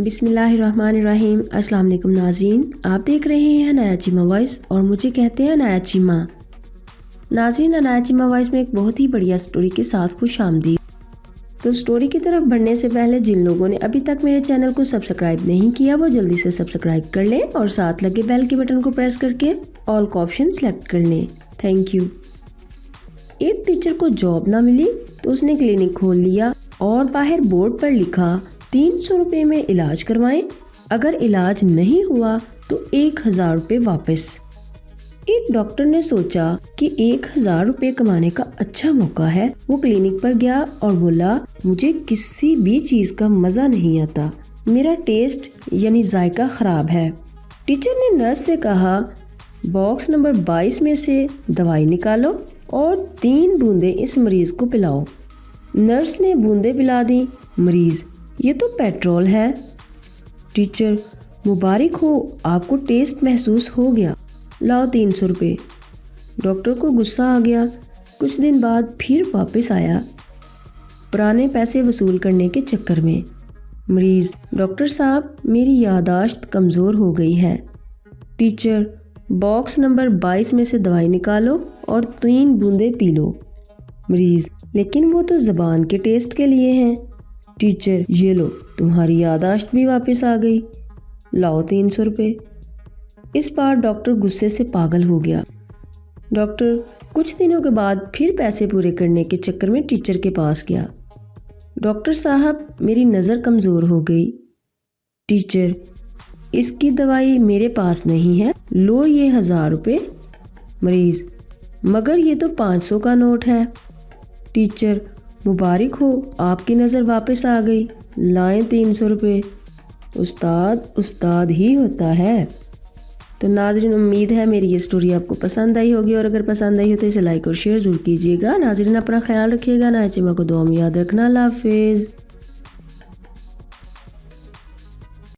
بسم اللہ الرحمن الرحیم۔ السلام علیکم ناظرین، آپ دیکھ رہے ہیں انایا چیما وائس اور مجھے کہتے ہیں انایا چیما۔ ناظرین، انایا چیما وائس میں ایک بہت ہی بڑھیا سٹوری کے ساتھ خوش آمدید۔ تو سٹوری کی طرف بڑھنے سے پہلے جن لوگوں نے ابھی تک میرے چینل کو سبسکرائب نہیں کیا وہ جلدی سے سبسکرائب کر لیں اور ساتھ لگے بیل کے بٹن کو پریس کر کے آل کا آپشن سلیکٹ کر لیں۔ Thank you. ایک ٹیچر کو جاب نہ ملی تو اس نے کلینک کھول لیا اور باہر بورڈ پر لکھا 300 روپے میں علاج کروائیں، اگر علاج نہیں ہوا تو 1000 روپے واپس۔ ایک ڈاکٹر نے سوچا کہ 1000 روپے کمانے کا اچھا موقع ہے۔ وہ کلینک پر گیا اور بولا مجھے کسی بھی چیز کا مزہ نہیں آتا، میرا ٹیسٹ یعنی ذائقہ خراب ہے۔ ٹیچر نے نرس سے کہا باکس نمبر 22 میں سے دوائی نکالو اور 3 بوندیں اس مریض کو پلاؤ۔ نرس نے بوندیں پلا دی۔ مریض یہ تو پیٹرول ہے۔ ٹیچر مبارک ہو، آپ کو ٹیسٹ محسوس ہو گیا، لاؤ 300 روپے۔ ڈاکٹر کو غصہ آ گیا۔ کچھ دن بعد پھر واپس آیا پرانے پیسے وصول کرنے کے چکر میں۔ مریض ڈاکٹر صاحب میری یادداشت کمزور ہو گئی ہے۔ ٹیچر باکس نمبر 22 میں سے دوائی نکالو اور 3 بوندیں پی لو۔ مریض لیکن وہ تو زبان کے ٹیسٹ کے لیے ہیں۔ ٹیچر یہ لو تمہاری یادداشت بھی واپس آ گئی، لاؤ 300 روپے۔ اس بار ڈاکٹر غصے سے پاگل ہو گیا۔ ڈاکٹر کچھ دنوں کے بعد پھر پیسے پورے کرنے کے چکر میں ٹیچر کے پاس گیا۔ ڈاکٹر صاحب میری نظر کمزور ہو گئی۔ ٹیچر اس کی دوائی میرے پاس نہیں ہے، لو یہ 1000 روپے۔ مریض مگر یہ تو 500 کا نوٹ ہے۔ ٹیچر مبارک ہو، آپ کی نظر واپس آ گئی، لائیں 300 روپے۔ استاد ہی ہوتا ہے۔ تو ناظرین امید ہے میری یہ سٹوری آپ کو پسند آئی ہوگی، اور اگر پسند آئی ہو تو اسے لائک اور شیئر ضرور کیجیے گا۔ ناظرین اپنا خیال رکھیے گا، انایا چیما کو دعا میں یاد رکھنا۔ اللہ حافظ۔